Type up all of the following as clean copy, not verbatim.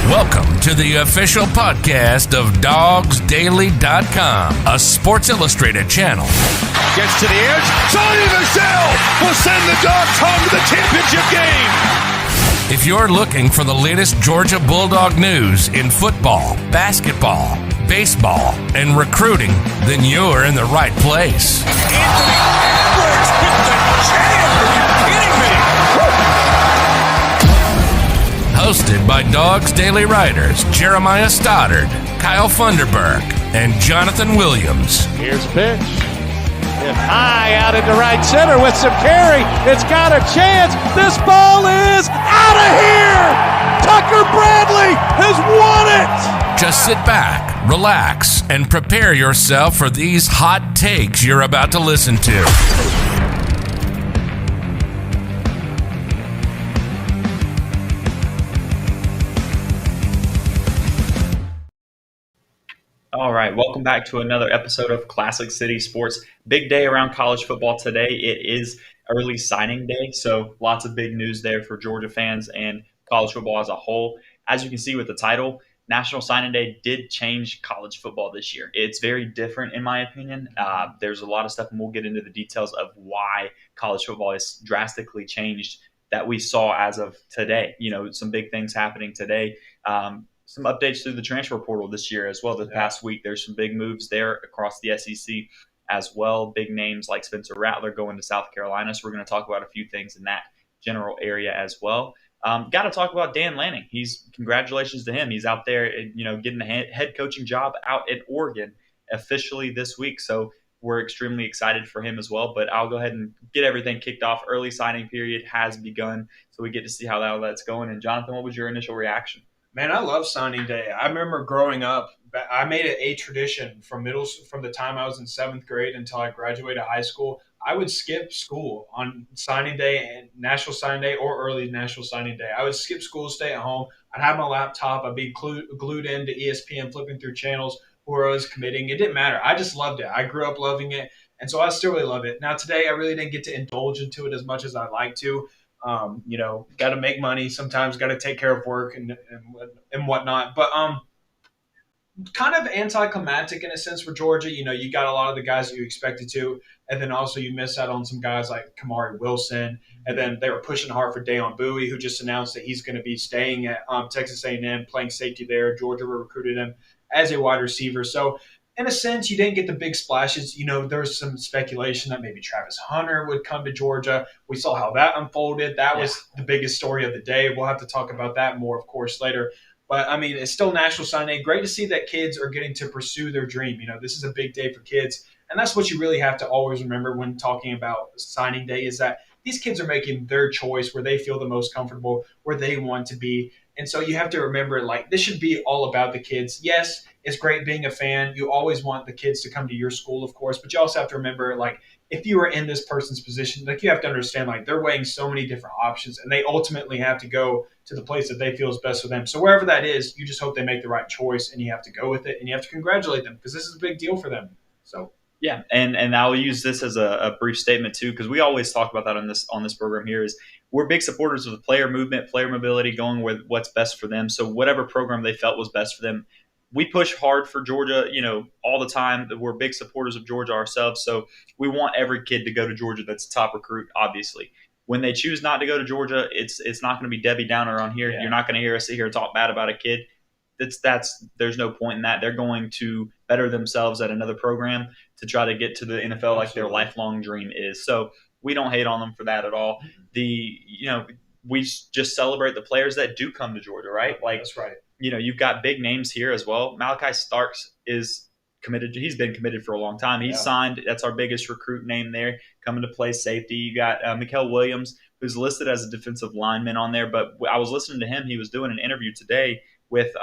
Welcome to the official podcast of DogsDaily.com, a Sports Illustrated channel. Gets to the edge. Sonny Michel will send the Dogs home to the championship game. If you're looking for the latest Georgia Bulldog news in football, basketball, baseball, and recruiting, then you're in the right place. Anthony Edwards with the jam. Are you kidding me? Hosted by Dogs Daily writers Jeremiah Stoddard, Kyle Funderburk, and Jonathan Williams. Here's a pitch. Hit high out into right center with some carry. It's got a chance. This ball is out of here. Tucker Bradley has won it. Just sit back, relax, and prepare yourself for these hot takes you're about to listen to. All right, welcome back to another episode of Classic City Sports. Big day around college football today. It is early signing day, so lots of big news there for Georgia fans and college football as a whole. As you can see with the title, National Signing Day did change college football this year. It's very different in my opinion. There's a lot of stuff, and we'll get into the details of why college football has drastically changed that we saw as of today. You know, some big things happening today. Some updates through the transfer portal this year as well. This past week, there's some big moves there across the SEC as well. Big names like Spencer Rattler going to South Carolina. So we're going to talk about a few things in that general area as well. Got to talk about Dan Lanning. Congratulations to him. He's out there, getting a head coaching job out at Oregon officially this week. So we're extremely excited for him as well. But I'll go ahead and get everything kicked off. Early signing period has begun, so we get to see how that's going. And Jonathan, what was your initial reaction? Man, I love signing day. I remember growing up, I made it a tradition from the time I was in 7th grade until I graduated high school. I would skip school on signing day and National Signing Day or early National Signing Day. I would skip school, stay at home. I'd have my laptop. I'd be glued into ESPN, flipping through channels where I was committing. It didn't matter. I just loved it. I grew up loving it, and so I still really love it. Now today, I really didn't get to indulge into it as much as I'd like to. Got to make money sometimes, got to take care of work and whatnot. But kind of anticlimactic in a sense for Georgia. You got a lot of the guys that you expected to, and then also you miss out on some guys like Kamari Wilson. And then they were pushing hard for Deon Bowie, who just announced that he's going to be staying at Texas A&M, playing safety there. Georgia recruited him as a wide receiver. So in a sense, you didn't get the big splashes. There was some speculation that maybe Travis Hunter would come to Georgia. We saw how that unfolded. That was the biggest story of the day. We'll have to talk about that more, of course, later. But, I mean, it's still National Signing Day. Great to see that kids are getting to pursue their dream. This is a big day for kids. And that's what you really have to always remember when talking about signing day is that these kids are making their choice where they feel the most comfortable, where they want to be. And so you have to remember, this should be all about the kids. Yes, it's great being a fan. You always want the kids to come to your school, of course, but you also have to remember, if you were in this person's position, you have to understand, they're weighing so many different options, and they ultimately have to go to the place that they feel is best for them. So wherever that is, you just hope they make the right choice, and you have to go with it, and you have to congratulate them because this is a big deal for them. So. Yeah, and I'll use this as a brief statement too, because we always talk about that on this program here. Is we're big supporters of the player movement, player mobility, going with what's best for them. So whatever program they felt was best for them, we push hard for Georgia, all the time. We're big supporters of Georgia ourselves, so we want every kid to go to Georgia that's a top recruit. Obviously, when they choose not to go to Georgia, it's not going to be Debbie Downer on here. Yeah. You're not going to hear us sit here and talk bad about a kid. There's no point in that. They're going to better themselves at another program to try to get to the NFL like their lifelong dream is. So we don't hate on them for that at all. We just celebrate the players that do come to Georgia, right? That's right. You've got big names here as well. Malachi Starks is committed. He's been committed for a long time. He's signed. That's our biggest recruit name there, coming to play safety. You got Mikhail Williams, who's listed as a defensive lineman on there. But I was listening to him. He was doing an interview today with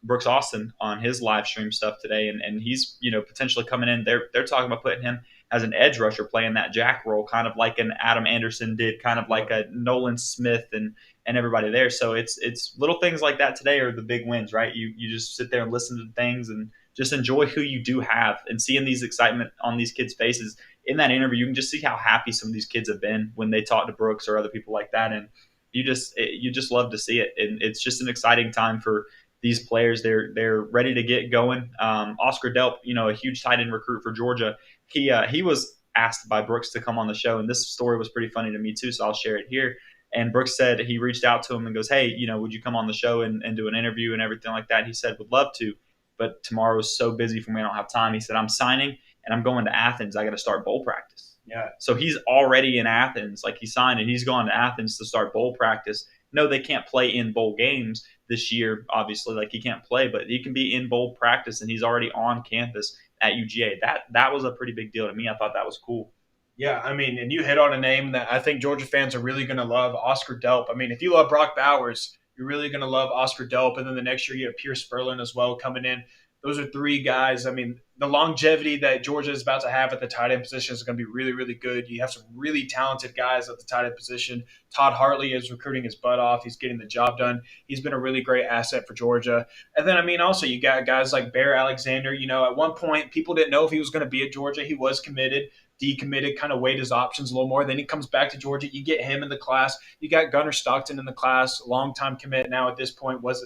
Brooks Austin on his live stream stuff today, and he's potentially coming in. They're talking about putting him as an edge rusher, playing that jack role, kind of like an Adam Anderson did, kind of like a Nolan Smith and everybody there. So it's little things like that today are the big wins, right? You just sit there and listen to things and just enjoy who you do have, and seeing these excitement on these kids' faces. In that interview, you can just see how happy some of these kids have been when they talk to Brooks or other people like that. And you just love to see it. And it's just an exciting time for these players. They're ready to get going. Oscar Delp, a huge tight end recruit for Georgia. He was asked by Brooks to come on the show, and this story was pretty funny to me too, so I'll share it here. And Brooks said he reached out to him and goes, "Hey, would you come on the show and do an interview and everything like that?" And he said, "Would love to, but tomorrow is so busy for me, I don't have time." He said, "I'm signing and I'm going to Athens. I got to start bowl practice." Yeah. So he's already in Athens. Like, he signed and he's gone to Athens to start bowl practice. No, they can't play in bowl games this year, obviously. Like, he can't play, but he can be in bowl practice, and he's already on campus at UGA. That was a pretty big deal to me. I thought that was cool. Yeah, I mean, and you hit on a name that I think Georgia fans are really going to love, Oscar Delp. I mean, if you love Brock Bowers, you're really going to love Oscar Delp. And then the next year you have Pierce Spurlin as well coming in. Those are three guys. I mean, the longevity that Georgia is about to have at the tight end position is going to be really, really good. You have some really talented guys at the tight end position. Todd Hartley is recruiting his butt off. He's getting the job done. He's been a really great asset for Georgia. And then, I mean, also you got guys like Bear Alexander. At one point, people didn't know if he was going to be at Georgia. He was committed. Decommitted, kind of weighed his options a little more. Then he comes back to Georgia. You get him in the class. You got Gunnar Stockton in the class, longtime commit. Now at this point was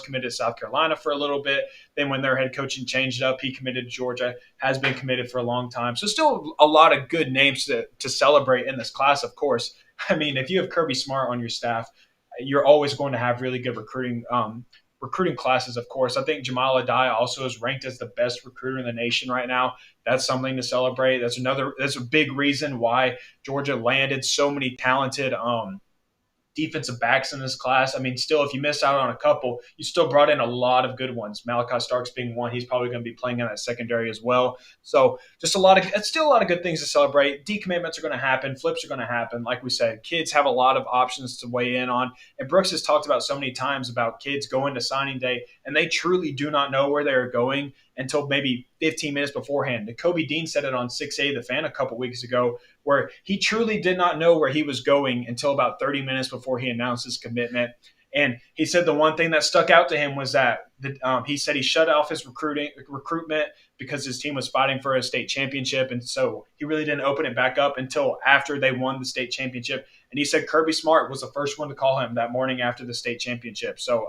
committed to South Carolina for a little bit. Then when their head coaching changed up, he committed to Georgia. Has been committed for a long time. So still a lot of good names to celebrate in this class. Of course, I mean, if you have Kirby Smart on your staff, you're always going to have really good recruiting classes, of course. I think Jamal Adai also is ranked as the best recruiter in the nation right now. That's something to celebrate. That's a big reason why Georgia landed so many talented defensive backs in this class. I mean, still, if you miss out on a couple, you still brought in a lot of good ones. Malachi Starks being one. He's probably going to be playing in that secondary as well. So just it's still a lot of good things to celebrate. Decommitments are going to happen. Flips are going to happen. Like we said, kids have a lot of options to weigh in on. And Brooks has talked about so many times about kids going to signing day, and they truly do not know where they're going until maybe 15 minutes beforehand. Kobe Dean said it on 6A The Fan a couple weeks ago, where he truly did not know where he was going until about 30 minutes before he announced his commitment. And he said the one thing that stuck out to him was that he said he shut off his recruitment because his team was fighting for a state championship. And so he really didn't open it back up until after they won the state championship. And he said Kirby Smart was the first one to call him that morning after the state championship. So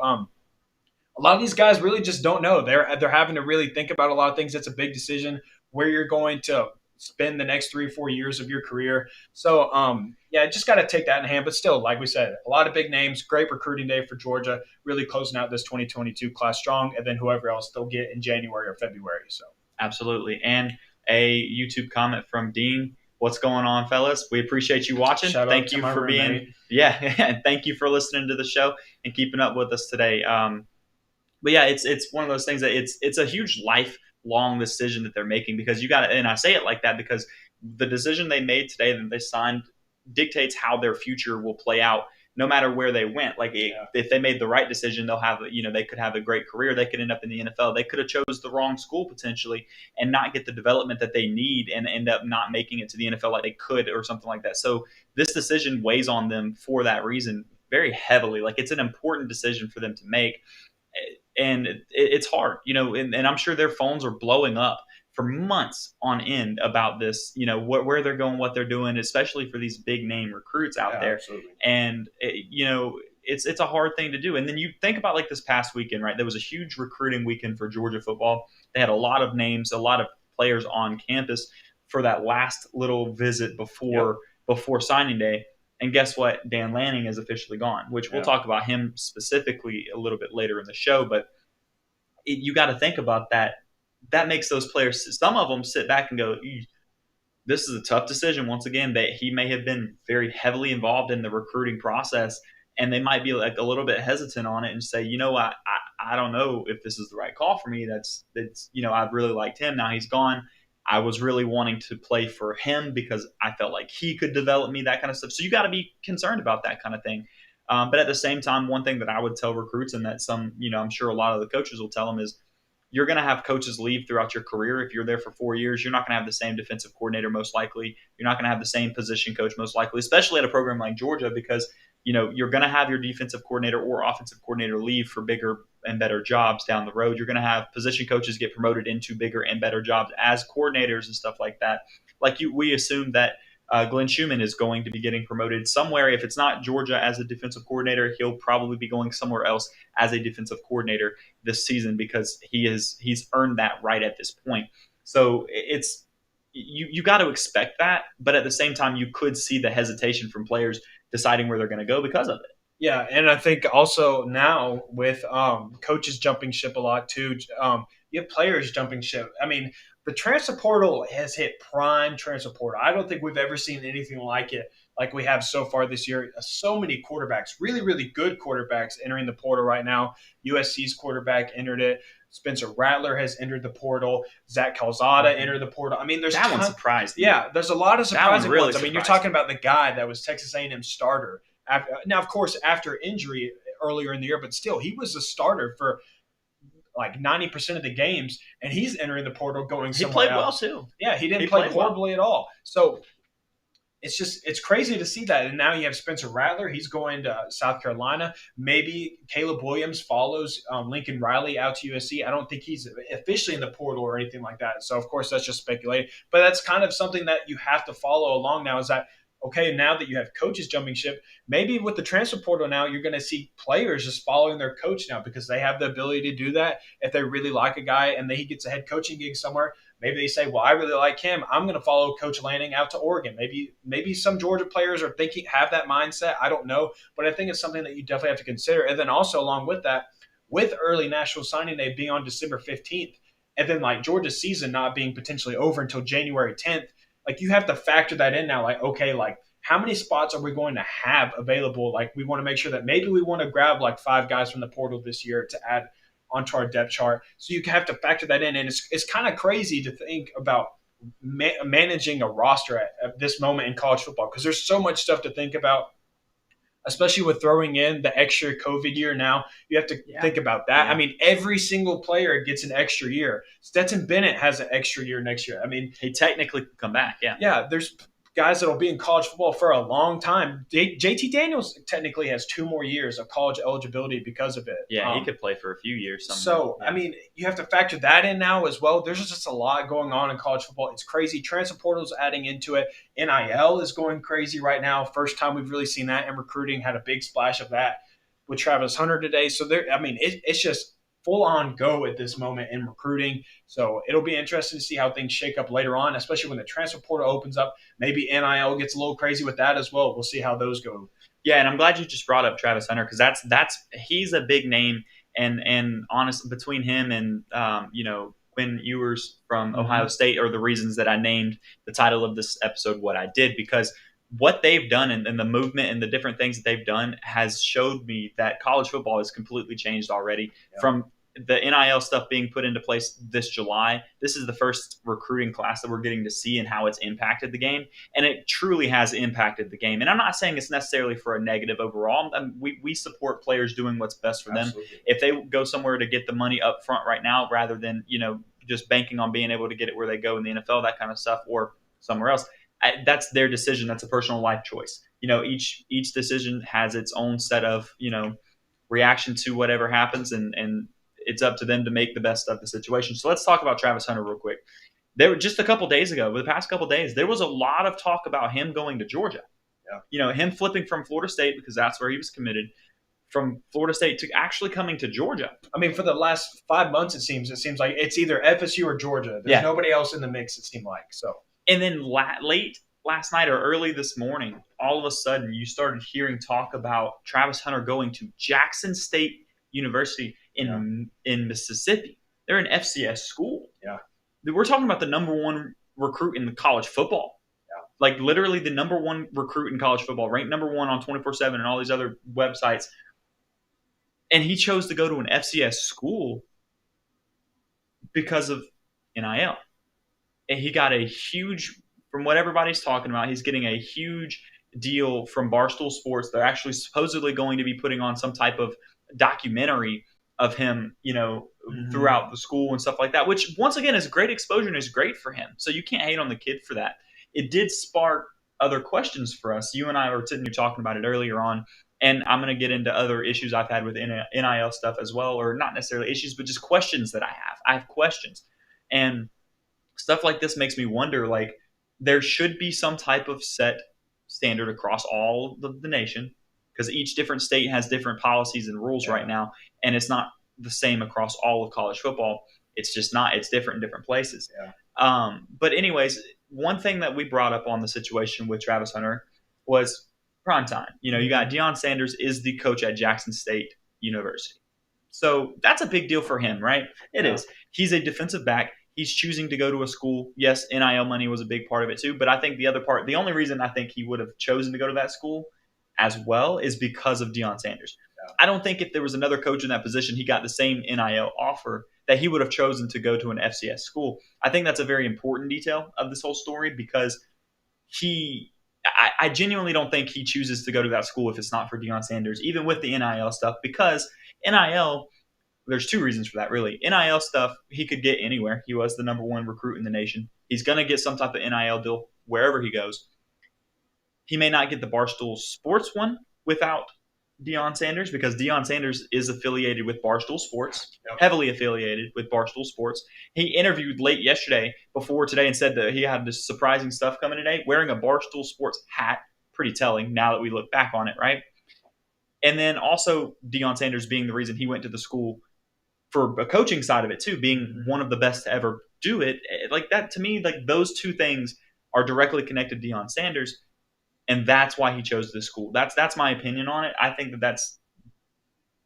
a lot of these guys really just don't know. They're having to really think about a lot of things. It's a big decision where you're going to spend the next 3 or 4 years of your career. So, just got to take that in hand. But still, like we said, a lot of big names, great recruiting day for Georgia, really closing out this 2022 class strong, and then whoever else they'll get in January or February. So, absolutely. And a YouTube comment from Dean. What's going on, fellas? We appreciate you watching. Thank you for being – and thank you for listening to the show and keeping up with us today. But yeah, it's one of those things that it's a huge lifelong decision that they're making, because you got to, and I say it like that because the decision they made today that they signed dictates how their future will play out, no matter where they went. Like, if they made the right decision, they'll have, they could have a great career. They could end up in the NFL. They could have chose the wrong school potentially and not get the development that they need and end up not making it to the NFL like they could or something like that. So this decision weighs on them for that reason very heavily. Like, it's an important decision for them to make. And it's hard, and I'm sure their phones are blowing up for months on end about this, where they're going, what they're doing, especially for these big name recruits out there. Absolutely. And, it's a hard thing to do. And then you think about like this past weekend, right? There was a huge recruiting weekend for Georgia football. They had a lot of names, a lot of players on campus for that last little visit before signing day. And guess what? Dan Lanning is officially gone, which we'll talk about him specifically a little bit later in the show. But you got to think about that. That makes those players, some of them sit back and go, this is a tough decision. Once again, that he may have been very heavily involved in the recruiting process, and they might be like a little bit hesitant on it and say, I don't know if this is the right call for me. That's I've really liked him. Now he's gone. I was really wanting to play for him because I felt like he could develop me, that kind of stuff. So you got to be concerned about that kind of thing. But at the same time, one thing that I would tell recruits, and that I'm sure a lot of the coaches will tell them, is you're going to have coaches leave throughout your career. If you're there for 4 years, you're not going to have the same defensive coordinator most likely. You're not going to have the same position coach most likely, especially at a program like Georgia, because you're going to have your defensive coordinator or offensive coordinator leave for bigger and better jobs down the road. You're going to have position coaches get promoted into bigger and better jobs as coordinators and stuff like that. We assume that Glenn Schumann is going to be getting promoted somewhere. If it's not Georgia as a defensive coordinator, he'll probably be going somewhere else as a defensive coordinator this season because he's earned that right at this point. So it's you got to expect that, but at the same time, you could see the hesitation from players deciding where they're going to go because of it. Yeah, and I think also now with coaches jumping ship a lot too, you have players jumping ship. I mean, the transfer portal has hit prime transfer portal. I don't think we've ever seen anything like it, like we have so far this year. So many quarterbacks, really, really good quarterbacks entering the portal right now. USC's quarterback entered it. Spencer Rattler has entered the portal. Zach Calzada entered the portal. I mean, there's that one surprised me. Yeah, there's a lot of surprising really ones. I mean, you're talking about the guy that was Texas A&M starter. Now, of course, after injury earlier in the year, but still, he was a starter for like 90% of the games, and he's entering the portal going somewhere else. He played well, too. Yeah, he didn't play horribly at all. So it's crazy to see that. And now you have Spencer Rattler. He's going to South Carolina. Maybe Caleb Williams follows Lincoln Riley out to USC. I don't think he's officially in the portal or anything like that. So, of course, that's just speculating. But that's kind of something that you have to follow along now is that, okay, now that you have coaches jumping ship, maybe with the transfer portal now, you're going to see players just following their coach now because they have the ability to do that. If they really like a guy and then he gets a head coaching gig somewhere, maybe they say, well, I really like him. I'm going to follow Coach Lanning out to Oregon. Maybe some Georgia players are have that mindset. I don't know. But I think it's something that you definitely have to consider. And then also along with that, with early National Signing Day being on December 15th, and then like Georgia's season not being potentially over until January 10th, like you have to factor that in now. Like, okay, like how many spots are we going to have available? Like we want to make sure that maybe we want to grab like 5 guys from the portal this year to add onto our depth chart. So you have to factor that in. And it's kind of crazy to think about managing a roster at this moment in college football because there's so much stuff to think about, especially with throwing in the extra COVID year now. You have to think about that. I mean, every single player gets an extra year. Stetson Bennett has an extra year next year. I mean, he technically could come back, Yeah, there's guys that will be in college football for a long time. JT Daniels technically has 2 more years of college eligibility because of it. Yeah, he could play for a few years. So, I mean, you have to factor that in now as well. There's just a lot going on in college football. It's crazy. Transfer portal is adding into it. NIL is going crazy right now. First time we've really seen that in recruiting. Had a big splash of that with Travis Hunter today. So, it's just full-on go at this moment in recruiting. So it'll be interesting to see how things shake up later on, especially when the transfer portal opens up. Maybe NIL gets a little crazy with that as well. We'll see how those go. Yeah, and I'm glad you just brought up Travis Hunter because he's a big name, and honestly, between him and Quinn Ewers from Ohio State are the reasons that I named the title of this episode what I did, because what they've done and the movement and the different things that they've done has showed me that college football has completely changed already. From the NIL stuff being put into place this July, this is the first recruiting class that we're getting to see and how it's impacted the game. And it truly has impacted the game. And I'm not saying it's necessarily for a negative overall. We support players doing what's best for them. If they go somewhere to get the money up front right now, rather than, just banking on being able to get it where they go in the NFL, that kind of stuff, or somewhere else, that's their decision. That's a personal life choice. Each decision has its own set of, reaction to whatever happens, and it's up to them to make the best of the situation. So let's talk about Travis Hunter real quick. There were just a couple days ago, the past couple days, there was a lot of talk about him going to Georgia. Him flipping from Florida State, because that's where he was committed, from Florida State to actually coming to Georgia. I mean, for the last 5 months, it seems like it's either FSU or Georgia. There's nobody else in the mix, it seemed like. So, and then late last night or early this morning, all of a sudden you started hearing talk about Travis Hunter going to Jackson State University in Mississippi. They're an FCS school. Yeah. We're talking about the number 1 recruit in the college football. Yeah. Like literally the number 1 recruit in college football, ranked number 1 on 24/7 and all these other websites. And he chose to go to an FCS school because of NIL. And he got a huge, from what everybody's talking about, he's getting a huge deal from Barstool Sports. They're actually supposedly going to be putting on some type of documentary of him, throughout the school and stuff like that, which once again is great exposure and is great for him. So you can't hate on the kid for that. It did spark other questions for us. You and I were sitting here talking about it earlier on, and I'm going to get into other issues I've had with NIL stuff as well, or not necessarily issues, but just questions that I have. I have questions. And stuff like this makes me wonder, like, there should be some type of set standard across all of the nation, because each different state has different policies and rules right now, and it's not the same across all of college football. It's just not. It's different in different places. But anyways, one thing that we brought up on the situation with Travis Hunter was prime time. You got Deon Sanders is the coach at Jackson State University. So that's a big deal for him, right? It is. He's a defensive back. He's choosing to go to a school. Yes, NIL money was a big part of it too. But I think the only reason I think he would have chosen to go to that school as well is because of Deon Sanders. I don't think if there was another coach in that position, he got the same NIL offer, that he would have chosen to go to an FCS school. I think that's a very important detail of this whole story, because I genuinely don't think he chooses to go to that school if it's not for Deon Sanders, even with the NIL stuff, because NIL, there's two reasons for that, really. NIL stuff, he could get anywhere. He was the number one recruit in the nation. He's going to get some type of NIL deal wherever he goes. He may not get the Barstool Sports one without Deon Sanders, because Deon Sanders is affiliated with Barstool Sports, heavily affiliated with Barstool Sports. He interviewed late yesterday before today and said that he had this surprising stuff coming today, wearing a Barstool Sports hat. Pretty telling now that we look back on it, right? And then also Deon Sanders being the reason he went to the school for a coaching side of it too, being one of the best to ever do it. Like that, to me, like those two things are directly connected to Deon Sanders. And that's why he chose this school. That's my opinion on it. I think that's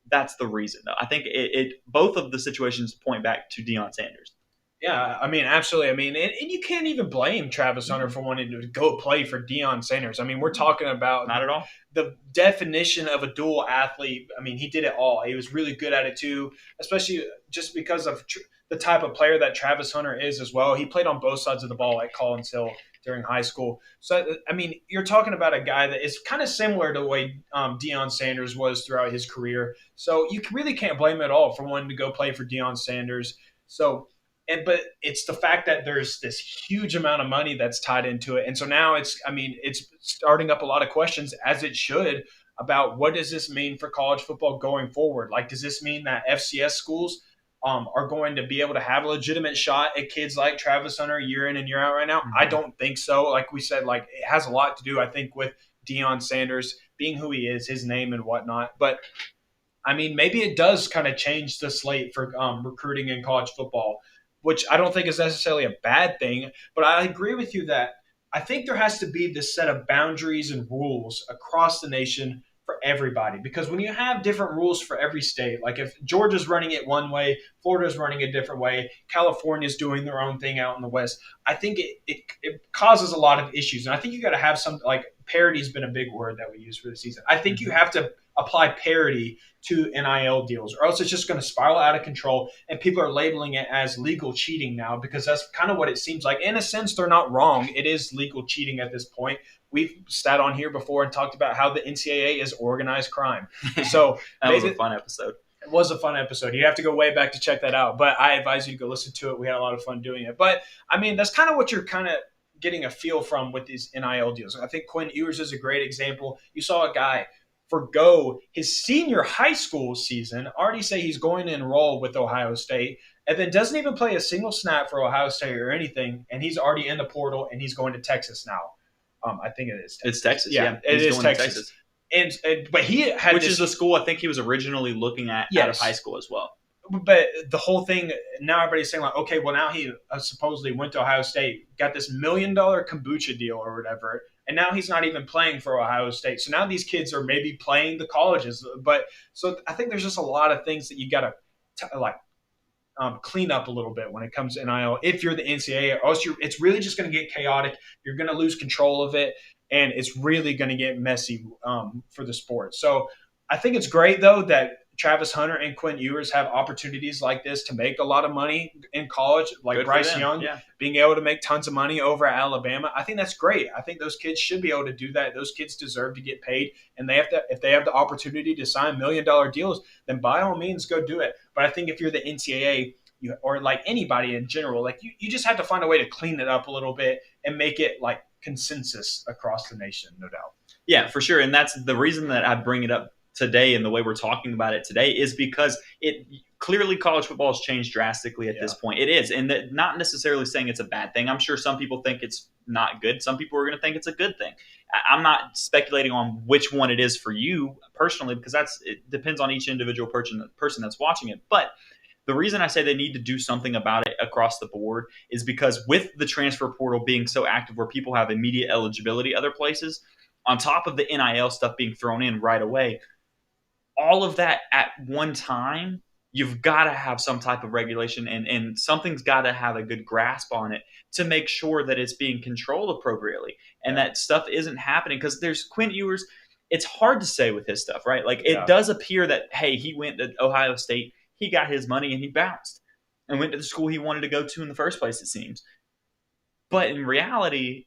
the reason, though. I think it both of the situations point back to Deon Sanders. Yeah, I mean, absolutely. I mean, and you can't even blame Travis Hunter for wanting to go play for Deon Sanders. I mean, we're talking about not at all the definition of a dual athlete. I mean, he did it all. He was really good at it too, especially just because of the type of player that Travis Hunter is as well. He played on both sides of the ball at Collins Hill during high school. So, I mean, you're talking about a guy that is kind of similar to the way Deon Sanders was throughout his career. So you really can't blame him at all for wanting to go play for Deon Sanders. So, but it's the fact that there's this huge amount of money that's tied into it. And so now it's starting up a lot of questions, as it should, about what does this mean for college football going forward? Like, does this mean that FCS schools are going to be able to have a legitimate shot at kids like Travis Hunter year in and year out right now? I don't think so. Like we said, like it has a lot to do, I think, with Deon Sanders being who he is, his name and whatnot. But I mean, maybe it does kind of change the slate for recruiting in college football, which I don't think is necessarily a bad thing. But I agree with you that I think there has to be this set of boundaries and rules across the nation for everybody, because when you have different rules for every state, like if Georgia's running it one way, Florida's running a different way, California's doing their own thing out in the West, I think it causes a lot of issues. And I think you got to have some, like parity has been a big word that we use for the season. I think you have to apply parity to NIL deals, or else it's just going to spiral out of control, and people are labeling it as legal cheating now, because that's kind of what it seems like. In a sense, they're not wrong. It is legal cheating at this point. We've sat on here before and talked about how the NCAA is organized crime. So that was a fun episode. It was a fun episode. You have to go way back to check that out, but I advise you to go listen to it. We had a lot of fun doing it. But I mean, that's kind of what you're kind of getting a feel from with these NIL deals. I think Quinn Ewers is a great example. You saw a guy forgo his senior high school season, already say he's going to enroll with Ohio State, and then doesn't even play a single snap for Ohio State or anything, and he's already in the portal, and he's going to Texas now. I think it is Texas. It's Texas, yeah. It is Texas. And but he had which is the school I think he was originally looking at out of high school as well. But the whole thing, now everybody's saying like, okay, well now he supposedly went to Ohio State, got this $1 million kombucha deal or whatever, and now he's not even playing for Ohio State. So now these kids are maybe playing the colleges. But so I think there's just a lot of things that you got to clean up a little bit when it comes to NIL. If you're the NCAA, or else it's really just going to get chaotic. You're going to lose control of it, and it's really going to get messy for the sport. So I think it's great though that Travis Hunter and Quinn Ewers have opportunities like this to make a lot of money in college, like Bryce Young being able to make tons of money over at Alabama. I think that's great. I think those kids should be able to do that. Those kids deserve to get paid, and if they have the opportunity to sign $1 million deals, then by all means go do it. But I think if you're the NCAA or like anybody in general, like you just have to find a way to clean it up a little bit and make it like consensus across the nation, no doubt. Yeah, for sure. And that's the reason that I bring it up today, and the way we're talking about it today is because clearly college football has changed drastically at this point. It is, and not necessarily saying it's a bad thing. I'm sure some people think it's not good. Some people are going to think it's a good thing. I'm not speculating on which one it is for you personally, because it depends on each individual person that's watching it. But the reason I say they need to do something about it across the board is because with the transfer portal being so active where people have immediate eligibility other places, on top of the NIL stuff being thrown in right away, all of that at one time, you've got to have some type of regulation and something's got to have a good grasp on it to make sure that it's being controlled appropriately and that stuff isn't happening. Because there's Quinn Ewers, it's hard to say with his stuff, right? Like it does appear that, hey, he went to Ohio State, he got his money and he bounced and went to the school he wanted to go to in the first place, it seems. But in reality,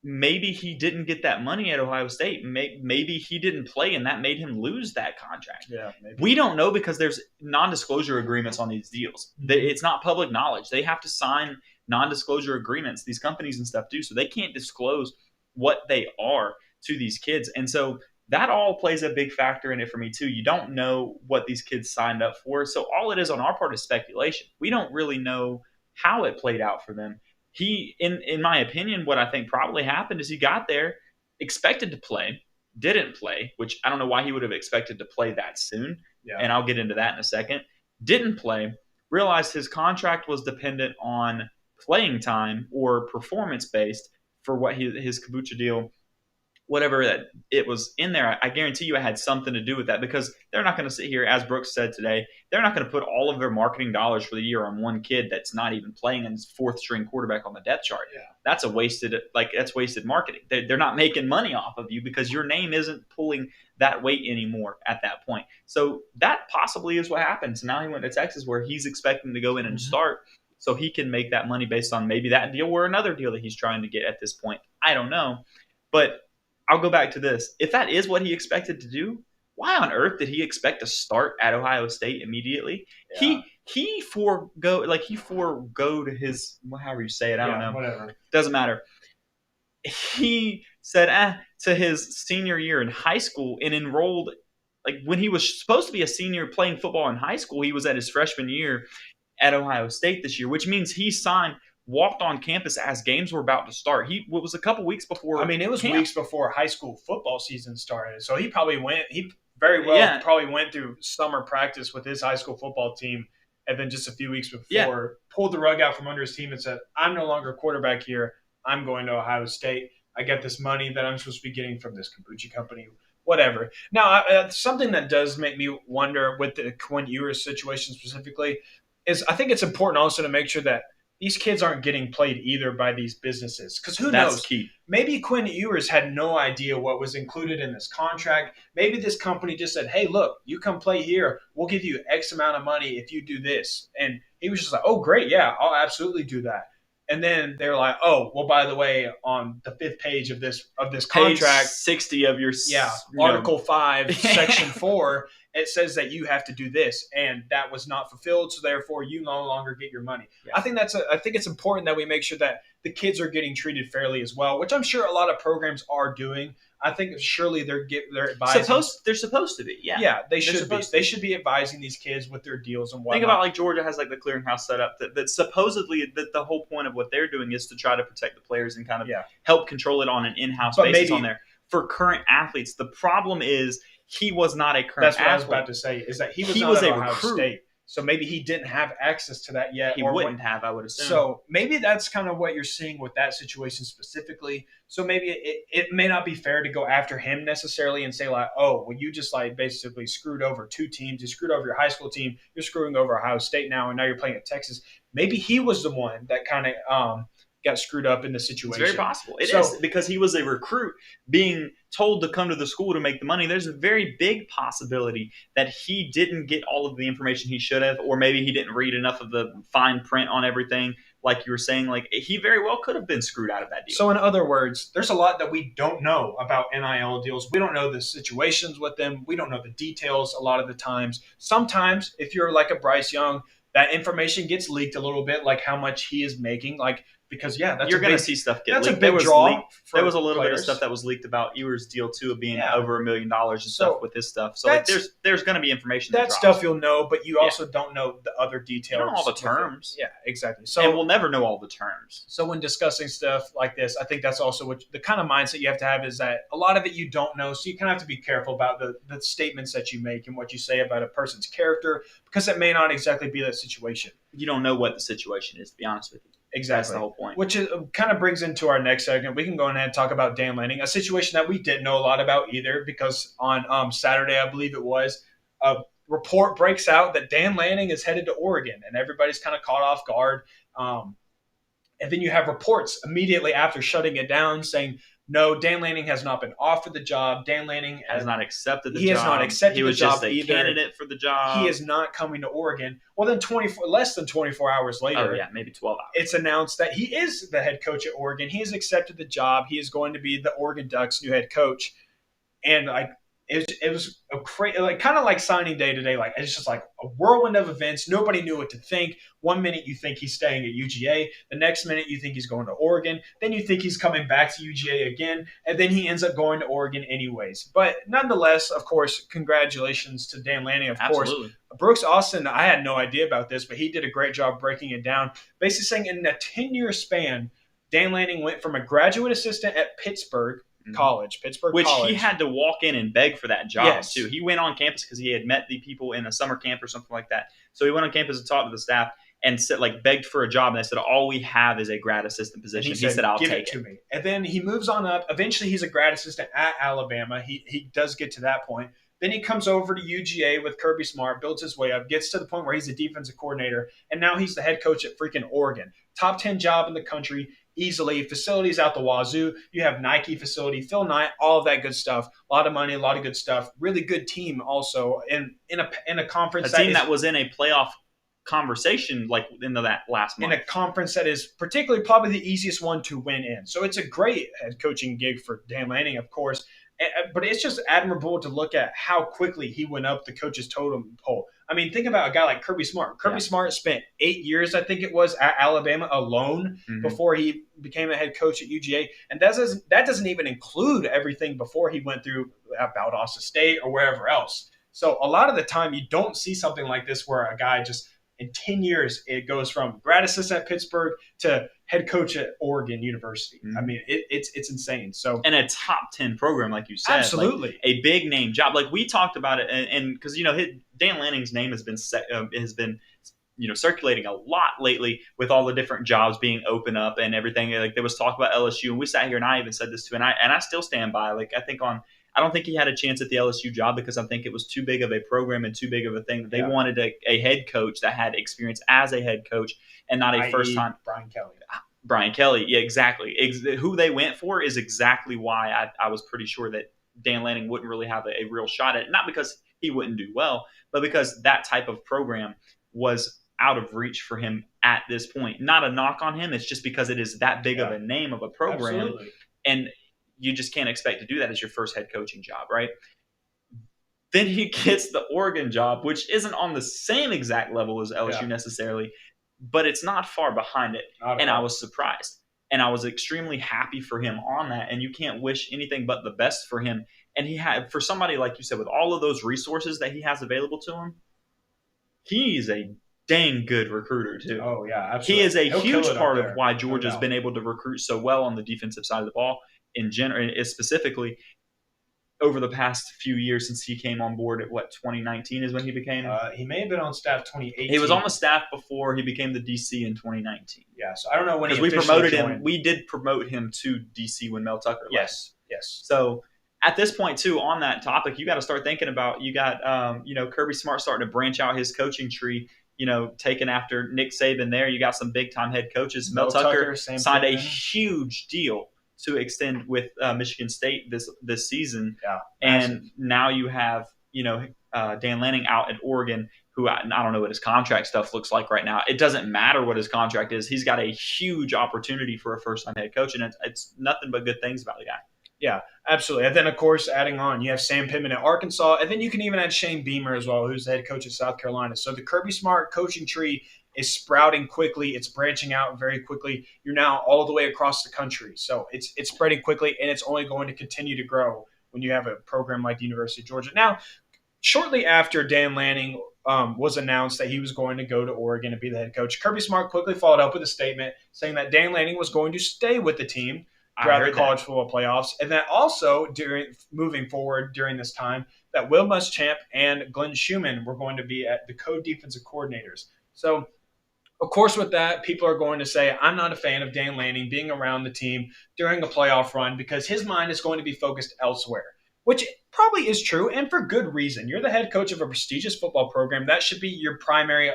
maybe he didn't get that money at Ohio State. Maybe he didn't play and that made him lose that contract. Yeah, maybe. We don't know because there's non-disclosure agreements on these deals. It's not public knowledge. They have to sign non-disclosure agreements. These companies and stuff do, so they can't disclose what they are to these kids. And so that all plays a big factor in it for me too. You don't know what these kids signed up for. So all it is on our part is speculation. We don't really know how it played out for them. He, in my opinion, what I think probably happened is he got there, expected to play, didn't play, which I don't know why he would have expected to play that soon. Yeah. And I'll get into that in a second. Didn't play, realized his contract was dependent on playing time or performance-based for what his kombucha deal, whatever that it was in there. I guarantee you it had something to do with that, because they're not going to sit here, as Brooks said today, they're not going to put all of their marketing dollars for the year on one kid that's not even playing and is fourth string quarterback on the depth chart. Yeah. That's wasted marketing. They're not making money off of you because your name isn't pulling that weight anymore at that point. So that possibly is what happened. So now he went to Texas where he's expecting to go in and start so he can make that money based on maybe that deal or another deal that he's trying to get at this point. I don't know. But I'll go back to this. If that is what he expected to do, why on earth did he expect to start at Ohio State immediately? Yeah. He foregoed his, however you say it, I don't know. Whatever. Doesn't matter. He said to his senior year in high school and enrolled, like when he was supposed to be a senior playing football in high school, he was at his freshman year at Ohio State this year, which means he walked on campus as games were about to start. It was a couple weeks before. I mean, it was weeks before high school football season started. So he very well probably went through summer practice with his high school football team. And then just a few weeks before, pulled the rug out from under his team and said, I'm no longer quarterback here. I'm going to Ohio State. I get this money that I'm supposed to be getting from this kombucha company, whatever. Now, something that does make me wonder with the Quinn Ewers situation specifically is I think it's important also to make sure that these kids aren't getting played either by these businesses. Because who knows? That's key. Maybe Quinn Ewers had no idea what was included in this contract. Maybe this company just said, hey, look, you come play here. We'll give you X amount of money if you do this. And he was just like, oh, great. Yeah, I'll absolutely do that. And then they're like, oh, well, by the way, on the 5th page of this contract, page 60 of your Article 5, Section 4, it says that you have to do this, and that was not fulfilled, so therefore you no longer get your money. Yeah. I think it's important that we make sure that the kids are getting treated fairly as well, which I'm sure a lot of programs are doing. I think surely they're advising. They're supposed to be, yeah. Yeah, they should be. They should be advising these kids with their deals and whatnot. Think about like Georgia has like the clearinghouse set up that supposedly the whole point of what they're doing is to try to protect the players and kind of help control it on an in-house basis on there. For current athletes, the problem is he was not a current athlete. That's what I was about to say, is that he was not at Ohio State. So maybe he didn't have access to that yet. He wouldn't have, I would assume. So maybe that's kind of what you're seeing with that situation specifically. So maybe it may not be fair to go after him necessarily and say like, oh, well, you just like basically screwed over 2 teams. You screwed over your high school team. You're screwing over Ohio State now, and now you're playing at Texas. Maybe he was the one that kind of got screwed up in the situation. It's very possible. It is because he was a recruit being told to come to the school to make the money. There's a very big possibility that he didn't get all of the information he should have, or maybe he didn't read enough of the fine print on everything. Like you were saying, like he very well could have been screwed out of that deal. So in other words, there's a lot that we don't know about NIL deals. We don't know the situations with them. We don't know the details a lot of the times. Sometimes if you're like a Bryce Young, that information gets leaked a little bit, like how much he is making. Like because that's you're going to see stuff get that's leaked. a big draw. There was a little players. bit of stuff that was leaked about Ewer's deal too, of being over $1 million and stuff with his stuff. So there's going to be information that stuff you'll know, but you also don't know the other details. You don't know all the terms. Yeah, exactly. So and we'll never know all the terms. So when discussing stuff like this, I think that's also what the kind of mindset you have to have is that a lot of it you don't know, so you kind of have to be careful about the statements that you make and what you say about a person's character, because it may not exactly be that situation. You don't know what the situation is, to be honest with you. Exactly. That's the whole point. Which kind of brings into our next segment. We can go ahead and talk about Dan Lanning, a situation that we didn't know a lot about either, because on Saturday, I believe it was, a report breaks out that Dan Lanning is headed to Oregon, and everybody's kind of caught off guard. And then you have reports immediately after shutting it down saying, no, Dan Lanning has not been offered the job. Dan Lanning has not accepted the job. He has not accepted the job either. He was just a candidate for the job. He is not coming to Oregon. Well, then less than 24 hours later, maybe 12 hours. It's announced that he is the head coach at Oregon. He has accepted the job. He is going to be the Oregon Ducks' new head coach. And it was a crazy, kind of like signing day today. Like, it's just like a whirlwind of events. Nobody knew what to think. 1 minute you think he's staying at UGA. The next minute you think he's going to Oregon. Then you think he's coming back to UGA again. And then he ends up going to Oregon anyways. But nonetheless, of course, congratulations to Dan Lanning, of course. Brooks Austin, I had no idea about this, but he did a great job breaking it down. Basically saying in a 10-year span, Dan Lanning went from a graduate assistant at Pittsburgh College. He had to walk in and beg for that job too. He went on campus because he had met the people in a summer camp or something like that. So he went on campus and talked to the staff and said, begged for a job. And they said, all we have is a grad assistant position. He said, I'll take it to me. And then he moves on up. Eventually, he's a grad assistant at Alabama. He does get to that point. Then he comes over to UGA with Kirby Smart, builds his way up, gets to the point where he's a defensive coordinator, and now he's the head coach at freaking Oregon. Top 10 job in the country. Easily, facilities out the wazoo. You have Nike facility, Phil Knight, all of that good stuff. A lot of money, a lot of good stuff. Really good team also in a conference. A team that was in a playoff conversation into that last month. In a conference that is particularly probably the easiest one to win in. So it's a great head coaching gig for Dan Lanning, of course. But it's just admirable to look at how quickly he went up the coach's totem pole. I mean, think about a guy like Kirby Smart. Kirby Smart spent 8 years, I think it was, at Alabama alone before he became a head coach at UGA. And that doesn't even include everything before he went through at Valdosta State or wherever else. So a lot of the time you don't see something like this where a guy just in 10 years, it goes from grad assistant at Pittsburgh to head coach at Oregon University. I mean, it's insane. So, and a top 10 program, like you said, absolutely a big name job. Like we talked about it, and because Dan Lanning's name has been circulating a lot lately with all the different jobs being open up and everything. Like there was talk about LSU, and we sat here and I even said this too, and I still stand by. I don't think he had a chance at the LSU job because I think it was too big of a program and too big of a thing. They wanted a head coach that had experience as a head coach and not a first-time. Brian Kelly, yeah, exactly. Who they went for is exactly why I was pretty sure that Dan Lanning wouldn't really have a real shot at it. Not because he wouldn't do well, but because that type of program was out of reach for him at this point. Not a knock on him. It's just because it is that big of a name of a program. Absolutely. And you just can't expect to do that as your first head coaching job, right? Then he gets the Oregon job, which isn't on the same exact level as LSU necessarily, but it's not far behind it. And I was surprised. And I was extremely happy for him on that. And you can't wish anything but the best for him. And he had, for somebody, like you said, with all of those resources that he has available to him, he's a dang good recruiter too. Oh, yeah, absolutely. He is a huge part of why Georgia's been able to recruit so well on the defensive side of the ball in general, specifically over the past few years since he came on board at 2019 is when he became. He may have been on staff 2018. He was on the staff before he became the DC in 2019. Yeah, so I don't know when he we promoted him. We did promote him to DC when Mel Tucker left. Yes. So at this point too, on that topic, you got to start thinking about Kirby Smart starting to branch out his coaching tree. Taken after Nick Saban there. You got some big time head coaches. Mel Tucker signed a huge deal to extend with Michigan State this season. Yeah, and now you have Dan Lanning out at Oregon, who I don't know what his contract stuff looks like right now. It doesn't matter what his contract is. He's got a huge opportunity for a first time head coach, and it's nothing but good things about the guy. Yeah, absolutely. And then, of course, adding on, you have Sam Pittman at Arkansas, and then you can even add Shane Beamer as well, who's the head coach at South Carolina. So the Kirby Smart coaching tree is sprouting quickly. It's branching out very quickly. You're now all the way across the country. So it's spreading quickly, and it's only going to continue to grow when you have a program like the University of Georgia. Now, shortly after Dan Lanning was announced that he was going to go to Oregon and be the head coach, Kirby Smart quickly followed up with a statement saying that Dan Lanning was going to stay with the team throughout the college football playoffs, and that also moving forward during this time, that Will Muschamp and Glenn Schumann were going to be at the co-defensive coordinators. So, of course, with that, people are going to say, I'm not a fan of Dan Lanning being around the team during a playoff run because his mind is going to be focused elsewhere, which probably is true, and for good reason. You're the head coach of a prestigious football program. That should be your primary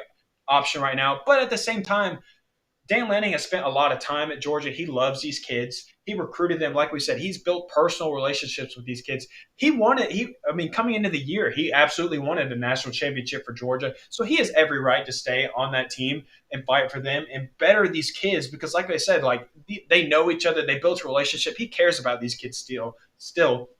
option right now. But at the same time, Dan Lanning has spent a lot of time at Georgia. He loves these kids. He recruited them. Like we said, he's built personal relationships with these kids. Coming into the year, he absolutely wanted a national championship for Georgia. So he has every right to stay on that team and fight for them and better these kids because, like I said, like they know each other. They built a relationship. He cares about these kids still.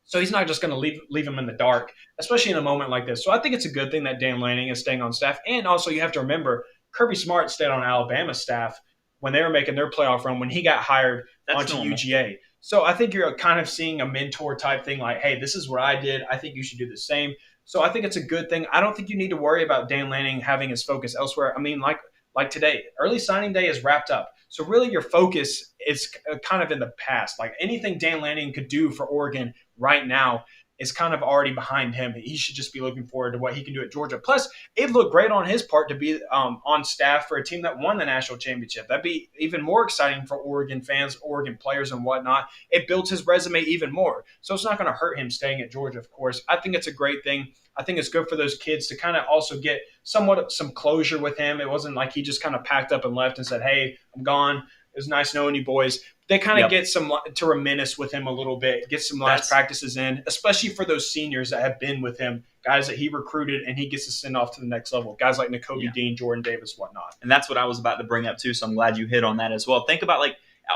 So he's not just going to leave them in the dark, especially in a moment like this. So I think it's a good thing that Dan Lanning is staying on staff. And also you have to remember, Kirby Smart stayed on Alabama's staff when they were making their playoff run when he got hired onto UGA. So I think you're kind of seeing a mentor type thing like, hey, this is what I did. I think you should do the same. So I think it's a good thing. I don't think you need to worry about Dan Lanning having his focus elsewhere. I mean, like today, early signing day is wrapped up. So really your focus is kind of in the past. Like anything Dan Lanning could do for Oregon right now is kind of already behind him. He should just be looking forward to what he can do at Georgia. Plus, it looked great on his part to be on staff for a team that won the national championship. That'd be even more exciting for Oregon fans, Oregon players and whatnot. It builds his resume even more. So it's not going to hurt him staying at Georgia, of course. I think it's a great thing. I think it's good for those kids to kind of also get somewhat some closure with him. It wasn't like he just kind of packed up and left and said, hey, I'm gone. It was nice knowing you boys. They kind of get some to reminisce with him a little bit, get some last practices in, especially for those seniors that have been with him, guys that he recruited and he gets to send off to the next level, guys like Nakobe Dean, Jordan Davis, whatnot. And that's what I was about to bring up too, so I'm glad you hit on that as well. Think about like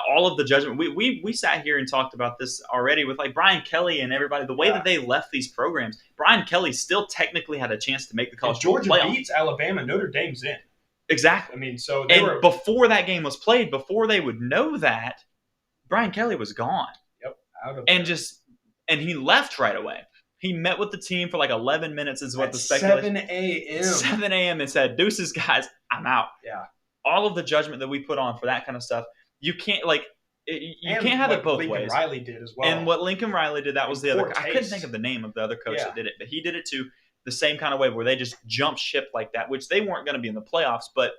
all of the judgment. We sat here and talked about this already with like Brian Kelly and everybody, the way that they left these programs. Brian Kelly still technically had a chance to make the college Georgia playoff. Beats Alabama, Notre Dame's in. Exactly. I mean, so before that game was played, before they would know that, Brian Kelly was gone. Yep. And he left right away. He met with the team for like 11 minutes is what the speculation. 7 a.m. 7 a.m. and said, deuces, guys, I'm out. Yeah. All of the judgment that we put on for that kind of stuff, you can't can't have it both ways. Lincoln Riley did as well. And what Lincoln Riley did, that was the other. I couldn't think of the name of the other coach that did it, but he did it too. The same kind of way where they just jumped ship like that, which they weren't going to be in the playoffs, but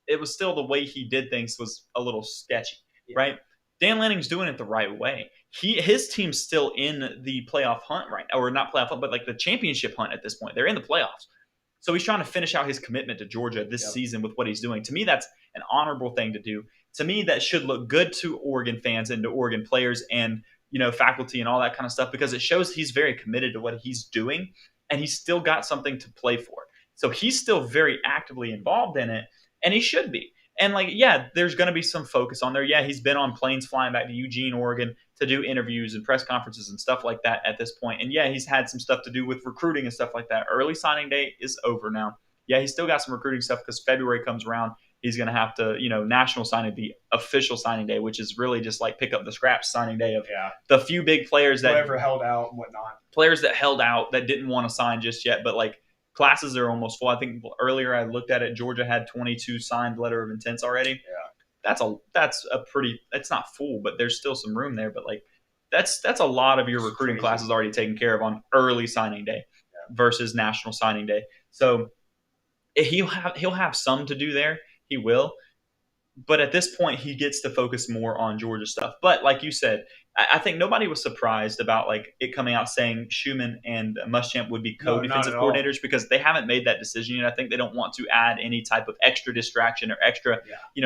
it was still the way he did things was a little sketchy, right? Dan Lanning's doing it the right way. His team's still in the playoff hunt right now, or not playoff hunt, but like the championship hunt at this point. They're in the playoffs. So he's trying to finish out his commitment to Georgia this season with what he's doing. To me, that's an honorable thing to do. To me, that should look good to Oregon fans and to Oregon players and faculty and all that kind of stuff because it shows he's very committed to what he's doing. And he's still got something to play for. So he's still very actively involved in it, and he should be. And, there's going to be some focus on there. Yeah, he's been on planes flying back to Eugene, Oregon to do interviews and press conferences and stuff like that at this point. And, yeah, he's had some stuff to do with recruiting and stuff like that. Early signing day is over now. Yeah, he's still got some recruiting stuff because February comes around. He's going to have to, national signing, the official signing day, which is really just like pick up the scraps signing day of the few big players that whoever held out and whatnot. Players that held out that didn't want to sign just yet, but like classes are almost full. I think earlier I looked at it. Georgia had 22 signed letter of intents already. Yeah, that's a pretty. It's not full, but there's still some room there. But like that's a lot of your recruiting classes already taken care of on early signing day versus national signing day. So he'll have some to do there. He will. But at this point, he gets to focus more on Georgia stuff. But like you said, I think nobody was surprised about like it coming out saying Schumann and Muschamp would be co-defensive coordinators because they haven't made that decision yet. I think they don't want to add any type of extra distraction or extra,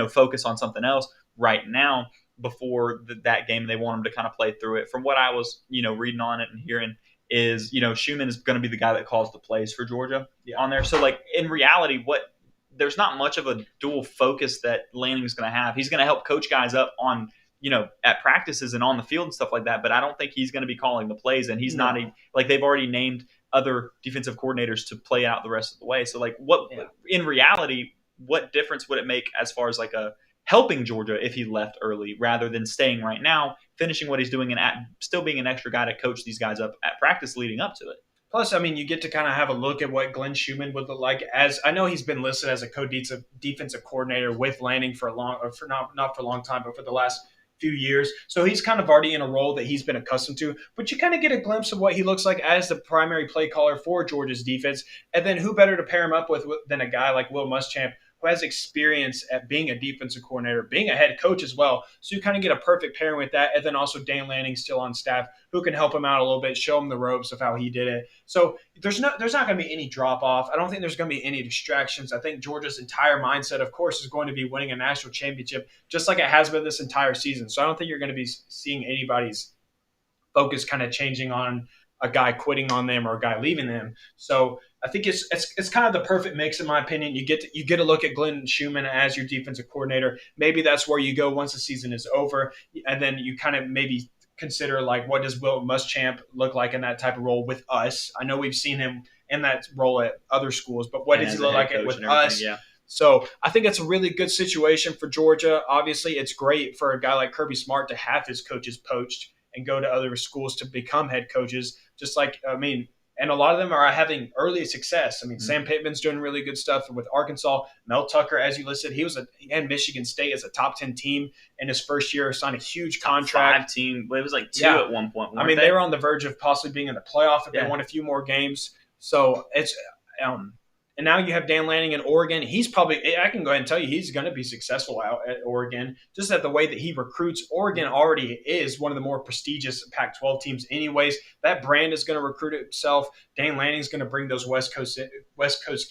focus on something else right now before that game. They want them to kind of play through it. From what I was, reading on it and hearing is, Schumann is going to be the guy that calls the plays for Georgia on there. So like in reality, there's not much of a dual focus that Lanning's going to have. He's going to help coach guys up on, at practices and on the field and stuff like that. But I don't think he's going to be calling the plays. And he's not they've already named other defensive coordinators to play out the rest of the way. So in reality, what difference would it make as far as like a helping Georgia if he left early rather than staying right now, finishing what he's doing and still being an extra guy to coach these guys up at practice leading up to it. Plus, I mean, you get to kind of have a look at what Glenn Schumann would look like. As I know, he's been listed as a co-defensive coordinator with Lanning for not for a long time, but for the last few years. So he's kind of already in a role that he's been accustomed to. But you kind of get a glimpse of what he looks like as the primary play caller for Georgia's defense. And then who better to pair him up with than a guy like Will Muschamp, who has experience at being a defensive coordinator, being a head coach as well. So you kind of get a perfect pairing with that. And then also Dan Lanning still on staff who can help him out a little bit, show him the ropes of how he did it. So there's not going to be any drop off. I don't think there's going to be any distractions. I think Georgia's entire mindset, of course, is going to be winning a national championship, just like it has been this entire season. So I don't think you're going to be seeing anybody's focus kind of changing on a guy quitting on them or a guy leaving them. So I think it's kind of the perfect mix, in my opinion. You get to look at Glenn Schumann as your defensive coordinator. Maybe that's where you go once the season is over, and then you kind of maybe consider like, what does Will Muschamp look like in that type of role with us? I know we've seen him in that role at other schools, but what does he look like with us? Yeah. So I think it's a really good situation for Georgia. Obviously, it's great for a guy like Kirby Smart to have his coaches poached and go to other schools to become head coaches. Just like, I mean, and a lot of them are having early success. I mean, Sam Pittman's doing really good stuff with Arkansas. Mel Tucker, as you listed, he and Michigan State as a top 10 team in his first year, signed a huge contract. 5 team, it was like 2 at one point. I mean, they were on the verge of possibly being in the playoff if they won a few more games. So it's and now you have Dan Lanning in Oregon. He's probably, I can go ahead and tell you, he's going to be successful out at Oregon. Just at the way that he recruits, Oregon already is one of the more prestigious Pac-12 teams anyways. That brand is going to recruit itself. Dan Lanning's going to bring those West Coast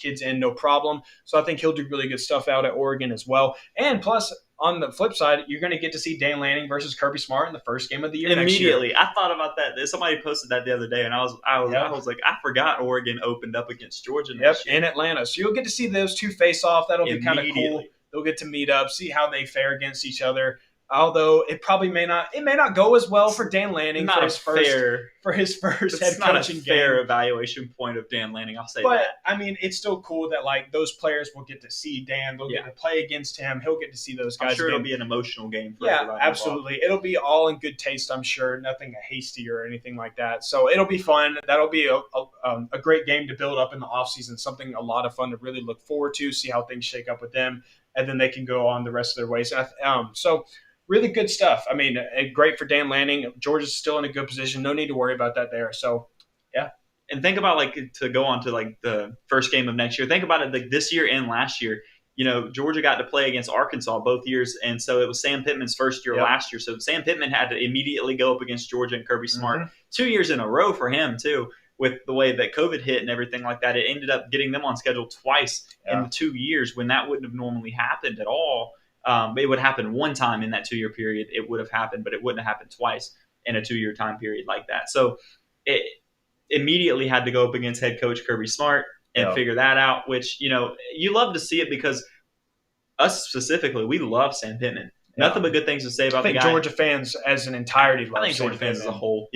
kids in, no problem. So I think he'll do really good stuff out at Oregon as well. And plus, on the flip side, you're going to get to see Dan Lanning versus Kirby Smart in the first game of the year immediately. Next year. I thought about that. Somebody posted that the other day, and I was like, I forgot Oregon opened up against Georgia. In Atlanta. So you'll get to see those two face off. That'll be kind of cool. They'll get to meet up, see how they fare against each other. Although it probably may not go as well for Dan Lanning for his first head coaching game. Fair evaluation point of Dan Lanning, I'll say that. But I mean, it's still cool that like those players will get to see Dan. They'll get to play against him. He'll get to see those guys. I'm sure again. It'll be an emotional game for everybody. Absolutely. Involved. It'll be all in good taste, I'm sure. Nothing hasty or anything like that. So it'll be fun. That'll be a great game to build up in the offseason. Something a lot of fun to really look forward to. See how things shake up with them, and then they can go on the rest of their ways. So. Really good stuff. I mean, great for Dan Lanning. Georgia's still in a good position. No need to worry about that there. So, yeah. And think about, like, to go on to, like, the first game of next year. Think about it, like, this year and last year. You know, Georgia got to play against Arkansas both years, and so it was Sam Pittman's first year last year. So Sam Pittman had to immediately go up against Georgia and Kirby Smart 2 years in a row for him, too. With the way that COVID hit and everything like that, it ended up getting them on schedule twice in 2 years when that wouldn't have normally happened at all. It would happen one time in that 2-year period. It would have happened, but it wouldn't have happened twice in a 2-year time period like that. So it immediately had to go up against head coach Kirby Smart and figure that out, which, you know, you love to see it because us specifically, we love Sam Pittman. Nothing but good things to say about the guy. I think Georgia fans as an entirety love I think Georgia fans as a whole,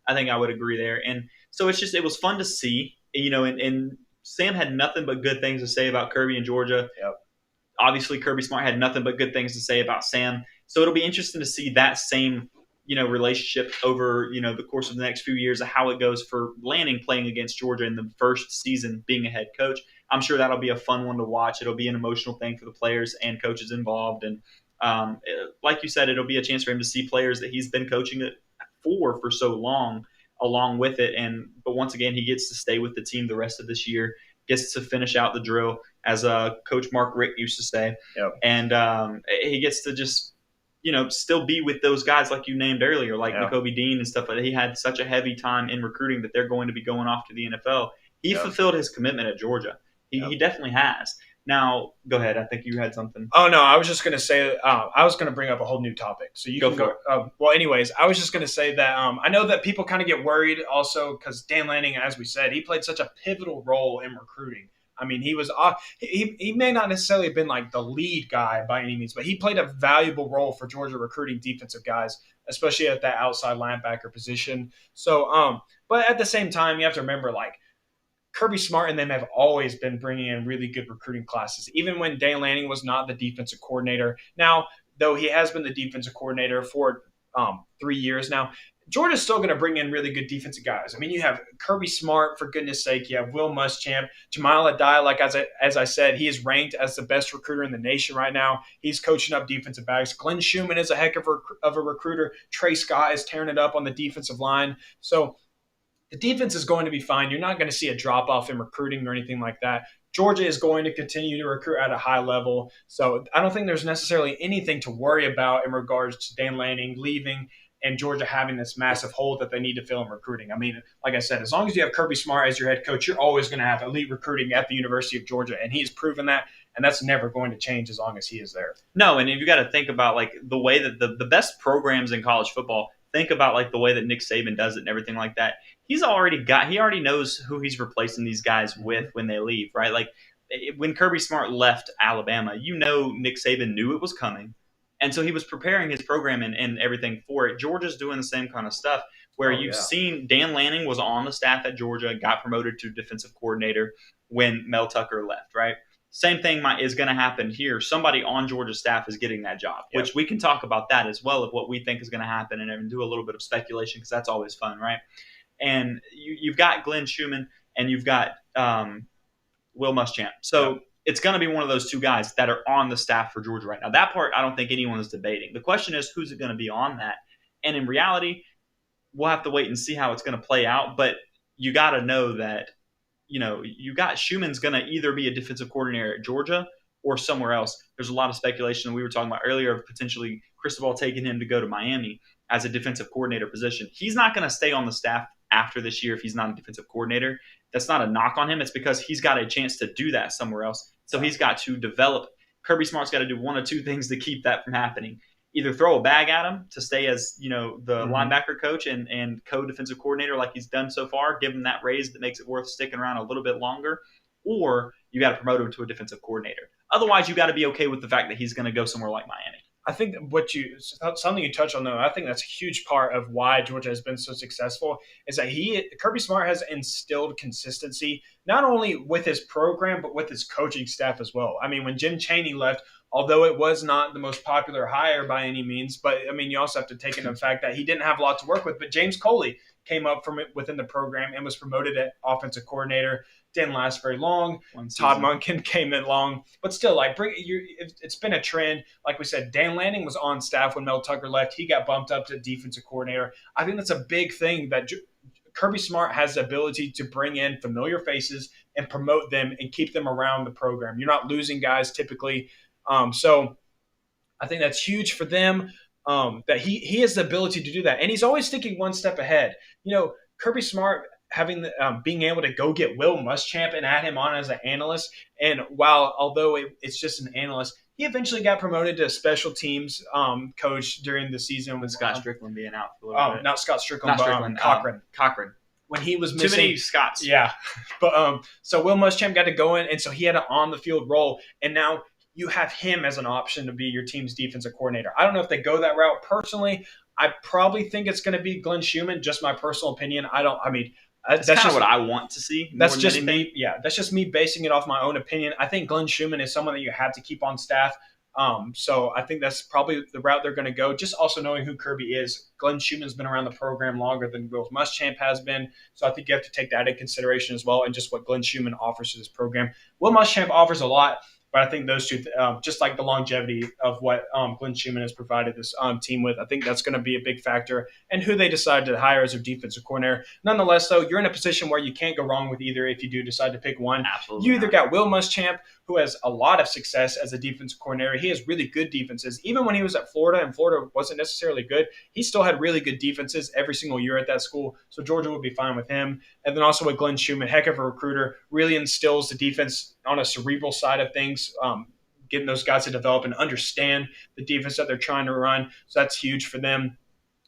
I think I would agree there. And so it was fun to see, you know, and Sam had nothing but good things to say about Kirby and Georgia. Obviously, Kirby Smart had nothing but good things to say about Sam. So it'll be interesting to see that same, you know, relationship over, you know, the course of the next few years of how it goes for Lanning playing against Georgia in the first season being a head coach. I'm sure that'll be a fun one to watch. It'll be an emotional thing for the players and coaches involved. And like you said, it'll be a chance for him to see players that he's been coaching for so long along with it. But once again, he gets to stay with the team the rest of this year, gets to finish out the drill, as Coach Mark Richt used to say. And he gets to just, you know, still be with those guys like you named earlier, like Nakobe Dean and stuff like that. He had such a heavy time in recruiting that they're going to be going off to the NFL. He fulfilled his commitment at Georgia. He definitely has. Now, go ahead. I think you had something. Oh, no. I was just going to say I was going to bring up a whole new topic. So you can go. Well, anyways, I was just going to say that I know that people kind of get worried also because Dan Lanning, as we said, he played such a pivotal role in recruiting. I mean, he was he may not necessarily have been like the lead guy by any means, but he played a valuable role for Georgia recruiting defensive guys, especially at that outside linebacker position. So, but at the same time, you have to remember, like, Kirby Smart and them have always been bringing in really good recruiting classes, even when Dan Lanning was not the defensive coordinator. Now, though he has been the defensive coordinator for 3 years now, Georgia's still going to bring in really good defensive guys. I mean, you have Kirby Smart, for goodness sake. You have Will Muschamp. Jamal Adai, like as I said, he is ranked as the best recruiter in the nation right now. He's coaching up defensive backs. Glenn Schumann is a heck of a recruiter. Trey Scott is tearing it up on the defensive line. So the defense is going to be fine. You're not going to see a drop-off in recruiting or anything like that. Georgia is going to continue to recruit at a high level. So I don't think there's necessarily anything to worry about in regards to Dan Lanning leaving and Georgia having this massive hole that they need to fill in recruiting. I mean, like I said, as long as you have Kirby Smart as your head coach, you're always going to have elite recruiting at the University of Georgia, and he's proven that, and that's never going to change as long as he is there. No, and you got to think about like the way that the best programs in college football, think about like the way that Nick Saban does it and everything like that. He already knows who he's replacing these guys with when they leave, right? Like when Kirby Smart left Alabama, Nick Saban knew it was coming. And so he was preparing his program and everything for it. Georgia's doing the same kind of stuff where you've seen Dan Lanning was on the staff at Georgia, got promoted to defensive coordinator when Mel Tucker left, right? Same thing is going to happen here. Somebody on Georgia's staff is getting that job, which we can talk about that as well of what we think is going to happen and do a little bit of speculation because that's always fun, right? And you've got Glenn Schumann and you've got Will Muschamp. So it's going to be one of those two guys that are on the staff for Georgia right now. That part, I don't think anyone is debating. The question is, who's it going to be on that? And in reality, we'll have to wait and see how it's going to play out. But you got to know that, you got Schumann's going to either be a defensive coordinator at Georgia or somewhere else. There's a lot of speculation that we were talking about earlier of potentially Cristobal taking him to go to Miami as a defensive coordinator position. He's not going to stay on the staff after this year if he's not a defensive coordinator. That's not a knock on him. It's because he's got a chance to do that somewhere else. So he's got to develop. Kirby Smart's got to do one of two things to keep that from happening. Either throw a bag at him to stay as, the linebacker coach and co-defensive coordinator like he's done so far, give him that raise that makes it worth sticking around a little bit longer, or you got to promote him to a defensive coordinator. Otherwise, you got to be okay with the fact that he's going to go somewhere like Miami. I think something you touched on, though, I think that's a huge part of why Georgia has been so successful is that Kirby Smart has instilled consistency, not only with his program, but with his coaching staff as well. I mean, when Jim Chaney left, although it was not the most popular hire by any means, but I mean, you also have to take into the fact that he didn't have a lot to work with, but James Coley came up from within the program and was promoted at offensive coordinator. Didn't last very long. Todd Monken came in long, but still, it's been a trend. Like we said, Dan Lanning was on staff when Mel Tucker left. He got bumped up to defensive coordinator. I think that's a big thing that Kirby Smart has the ability to bring in familiar faces and promote them and keep them around the program. You're not losing guys typically. So I think that's huge for them that he has the ability to do that. And he's always thinking one step ahead. Kirby Smart being able to go get Will Muschamp and add him on as an analyst. And although it's just an analyst, he eventually got promoted to special teams coach during the season with Scott Strickland being out for a little bit. Not Scott Strickland, but Cochran. When he was missing. Too many Scotts. Yeah. But so Will Muschamp got to go in, and so he had an on-the-field role. And now you have him as an option to be your team's defensive coordinator. I don't know if they go that route. Personally, I probably think it's going to be Glenn Schumann, just my personal opinion. That's kind of what I want to see. That's just me. Yeah, that's just me basing it off my own opinion. I think Glenn Schumann is someone that you have to keep on staff. So I think that's probably the route they're going to go. Just also knowing who Kirby is. Glenn Schumann's been around the program longer than Will Muschamp has been. So I think you have to take that into consideration as well and just what Glenn Schumann offers to this program. Will Muschamp offers a lot. But I think those two, just like the longevity of what Glenn Schumann has provided this team with, I think that's going to be a big factor. And who they decide to hire as their defensive coordinator. Nonetheless, though, you're in a position where you can't go wrong with either if you do decide to pick one. Absolutely. You either got Will Muschamp, who has a lot of success as a defensive coordinator. He has really good defenses. Even when he was at Florida, and Florida wasn't necessarily good, he still had really good defenses every single year at that school. So Georgia would be fine with him. And then also with Glenn Schumann, heck of a recruiter, really instills the defense on a cerebral side of things, getting those guys to develop and understand the defense that they're trying to run. So that's huge for them.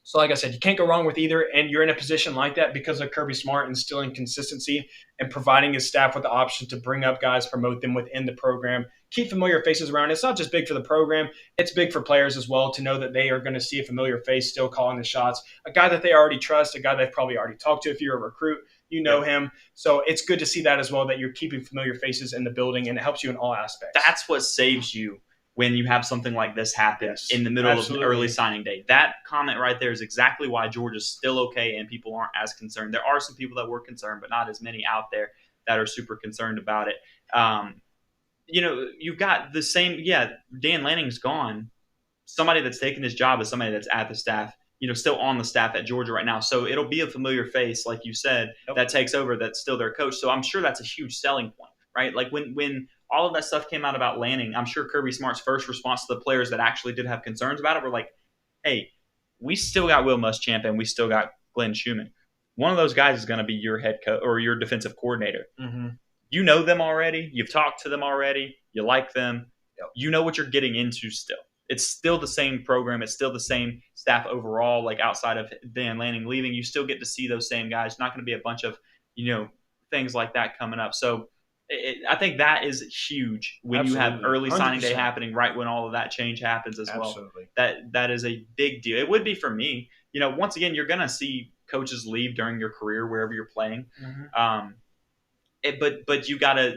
So like I said, you can't go wrong with either, and you're in a position like that because of Kirby Smart instilling consistency and providing his staff with the option to bring up guys, promote them within the program, keep familiar faces around. It's not just big for the program, it's big for players as well to know that they are going to see a familiar face still calling the shots, a guy that they already trust, a guy they've probably already talked to if you're a recruit. you know him. So it's good to see that as well, that you're keeping familiar faces in the building, and it helps you in all aspects. That's what saves you when you have something like this happen in the middle of early signing day. That comment right there is exactly why Georgia's still okay and people aren't as concerned. There are some people that were concerned, but not as many out there that are super concerned about it. You've got the same, Dan Lanning's gone. Somebody that's taken his job is somebody that's at the staff, still on the staff at Georgia right now. So it'll be a familiar face, like you said, that takes over, that's still their coach. So I'm sure that's a huge selling point, right? Like when all of that stuff came out about Lanning, I'm sure Kirby Smart's first response to the players that actually did have concerns about it were like, hey, we still got Will Muschamp and we still got Glenn Schumann. One of those guys is going to be your head coach or your defensive coordinator. Mm-hmm. You know them already. You've talked to them already. You like them. Yep. You know what you're getting into still. It's still the same program. It's still the same staff overall, like outside of Dan Lanning leaving. You still get to see those same guys. It's not going to be a bunch of, things like that coming up. So I think that is huge when you have early signing day happening right when all of that change happens as well. That is a big deal. It would be for me. Once again, you're going to see coaches leave during your career wherever you're playing. Mm-hmm. But you gotta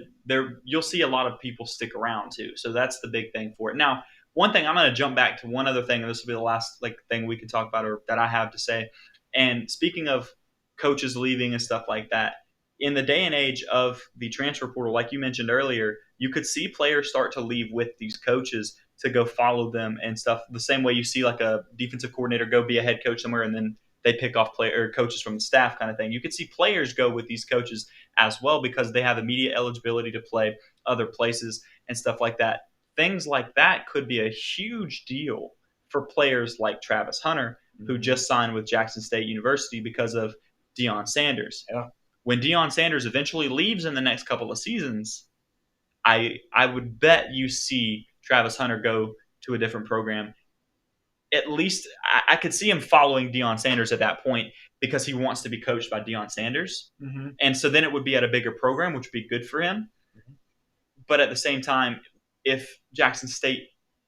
you'll see a lot of people stick around too. So that's the big thing for it. Now, one thing I'm going to jump back to one other thing, and this will be the last thing we can talk about or that I have to say. And speaking of coaches leaving and stuff like that, in the day and age of the transfer portal, like you mentioned earlier, you could see players start to leave with these coaches to go follow them and stuff. The same way you see like a defensive coordinator go be a head coach somewhere and then they pick off coaches from the staff kind of thing. You could see players go with these coaches as well because they have immediate eligibility to play other places and stuff like that. Things like that could be a huge deal for players like Travis Hunter, who just signed with Jackson State University because of Deon Sanders. Yeah. When Deon Sanders eventually leaves in the next couple of seasons, I would bet you see Travis Hunter go to a different program. At least I could see him following Deon Sanders at that point because he wants to be coached by Deon Sanders. Mm-hmm. And so then it would be at a bigger program, which would be good for him. Mm-hmm. But at the same time, if Jackson State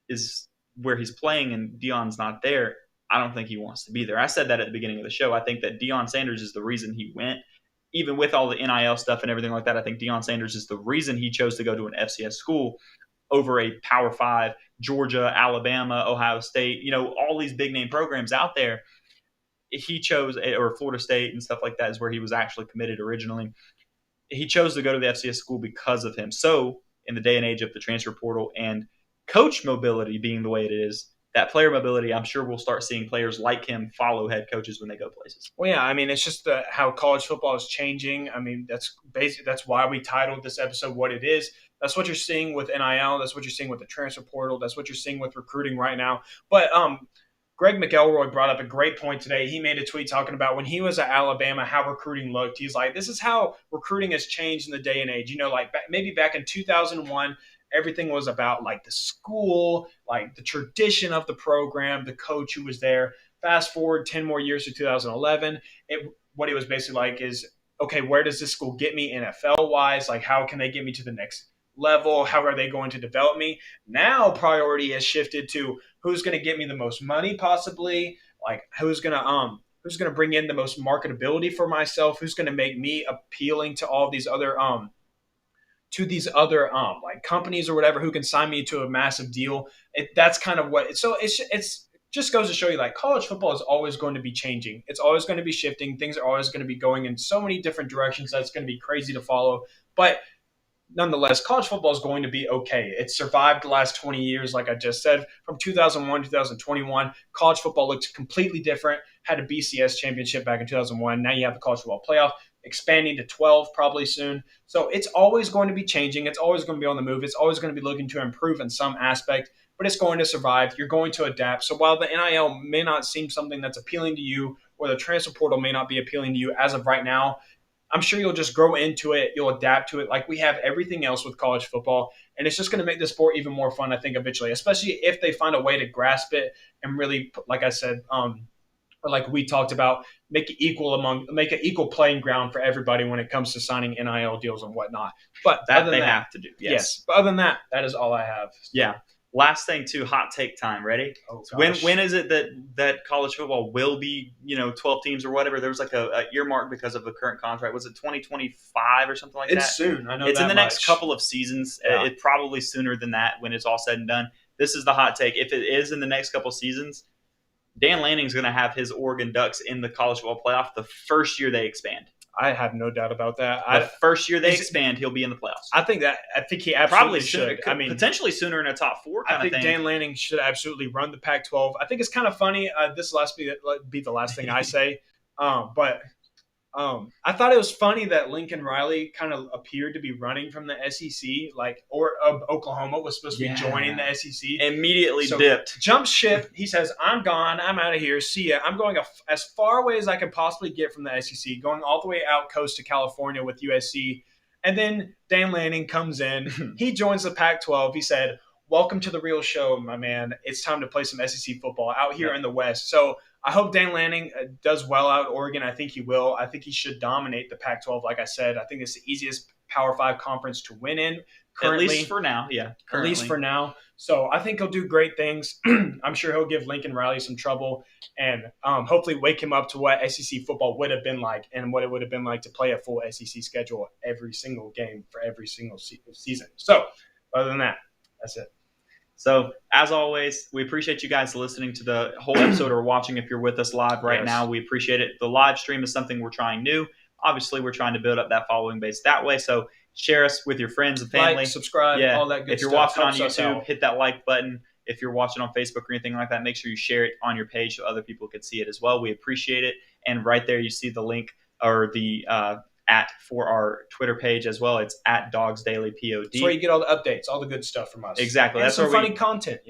is where he's playing and Deon's not there, I don't think he wants to be there. I said that at the beginning of the show. I think that Deon Sanders is the reason he went. Even with all the NIL stuff and everything like that, I think Deon Sanders is the reason he chose to go to an FCS school over a Power 5, Georgia, Alabama, Ohio State, all these big name programs out there. He chose, or Florida State and stuff like that is where he was actually committed originally. He chose to go to the FCS school because of him. So in the day and age of the transfer portal and coach mobility being the way it is, that player mobility, I'm sure we'll start seeing players like him follow head coaches when they go places. Well, yeah, I mean, it's just how college football is changing. I mean, that's why we titled this episode what it is. That's what you're seeing with NIL. That's what you're seeing with the transfer portal. That's what you're seeing with recruiting right now. But Greg McElroy brought up a great point today. He made a tweet talking about when he was at Alabama, how recruiting looked. He's like, this is how recruiting has changed in the day and age. Maybe back in 2001, everything was about like the school, like the tradition of the program, the coach who was there. Fast forward 10 more years to 2011. What it was basically like is, okay, where does this school get me NFL-wise? Like, how can they get me to the next level? How are they going to develop me? Now priority has shifted to who's going to get me the most money possibly, like who's going to bring in the most marketability for myself, who's going to make me appealing to all these other like companies or whatever who can sign me to a massive deal. That's kind of what it's just goes to show you, like, college football is always going to be changing. It's always going to be shifting. Things are always going to be going in so many different directions that's going to be crazy to follow. But nonetheless, college football is going to be okay. It survived the last 20 years, like I just said. From 2001 to 2021, college football looked completely different. Had a BCS championship back in 2001. Now you have the college football playoff, expanding to 12 probably soon. So it's always going to be changing. It's always going to be on the move. It's always going to be looking to improve in some aspect, but it's going to survive. You're going to adapt. So while the NIL may not seem something that's appealing to you, or the transfer portal may not be appealing to you as of right now, I'm sure you'll just grow into it. You'll adapt to it like we have everything else with college football. And it's just going to make the sport even more fun, I think, eventually, especially if they find a way to grasp it and really, like I said, or like we talked about, make an equal playing ground for everybody when it comes to signing NIL deals and whatnot. But that they have to do. Yes. But other than that, that is all I have. Yeah. last thing too, hot take time. Ready? Oh, So when is it that college football will be 12 teams or whatever? There was like a earmark because of the current contract. Was it 2025 or something like that? It's soon. I know it's that in the next much. couple of seasons. Yeah. It's probably sooner than that when it's all said and done. This is the hot take. If it is in the next couple of seasons, Dan Lanning's going to have his Oregon Ducks in the college football playoff the first year they expand. I have no doubt about that. The first year they expand, he'll be in the playoffs. I think he absolutely Probably should. I mean, potentially sooner in a top 4 kind I think of thing. Dan Lanning should absolutely run the Pac-12. I think it's kind of funny. This will be the last thing I say, but I thought it was funny that Lincoln Riley kind of appeared to be running from the SEC, or Oklahoma was supposed to be joining the SEC. Immediately dipped. Jumps ship. He says, "I'm gone. I'm out of here. See ya. I'm going as far away as I can possibly get from the SEC, going all the way out coast to California with USC." And then Dan Lanning comes in. He joins the Pac-12. He said, "Welcome to the real show, my man. It's time to play some SEC football out here in the West." So I hope Dan Lanning does well out at Oregon. I think he will. I think he should dominate the Pac-12. Like I said, I think it's the easiest Power 5 conference to win in currently. At least for now, yeah. At least for now. So I think he'll do great things. I'm sure he'll give Lincoln Riley some trouble and hopefully wake him up to what SEC football would have been like and what it would have been like to play a full SEC schedule every single game for every single season. So other than that, that's it. So, as always, we appreciate you guys listening to the whole episode or watching if you're with us live right now. We appreciate it. The live stream is something we're trying new. Obviously, we're trying to build up that following base that way. So, share us with your friends and family. Like, subscribe, all that good stuff. If you're watching on YouTube, hit that like button. If you're watching on Facebook or anything like that, make sure you share it on your page so other people can see it as well. We appreciate it. And right there, you see the link or the for our Twitter page as well. It's at Dogs Daily POD. That's where you get all the updates, all the good stuff from us. Exactly. And that's some where funny content,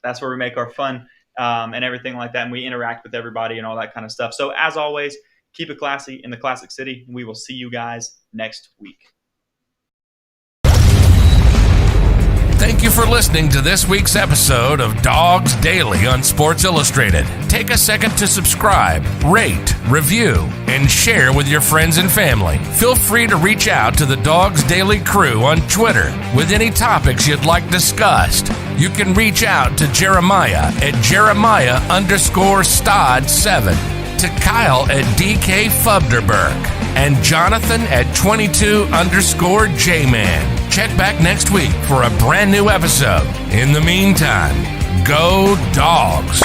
That's where we make our fun and everything like that. And we interact with everybody and all that kind of stuff. So as always, keep it classy in the Classic City. We will see you guys next week. Thank you for listening to this week's episode of Dogs Daily on Sports Illustrated. Take a second to subscribe, rate, review, and share with your friends and family. Feel free to reach out to the Dogs Daily crew on Twitter with any topics you'd like discussed. You can reach out to Jeremiah at Jeremiah_Stod7, to Kyle at DK Fubderberg, and Jonathan at 22_Jman. Check back next week for a brand new episode. In the meantime, go Dogs!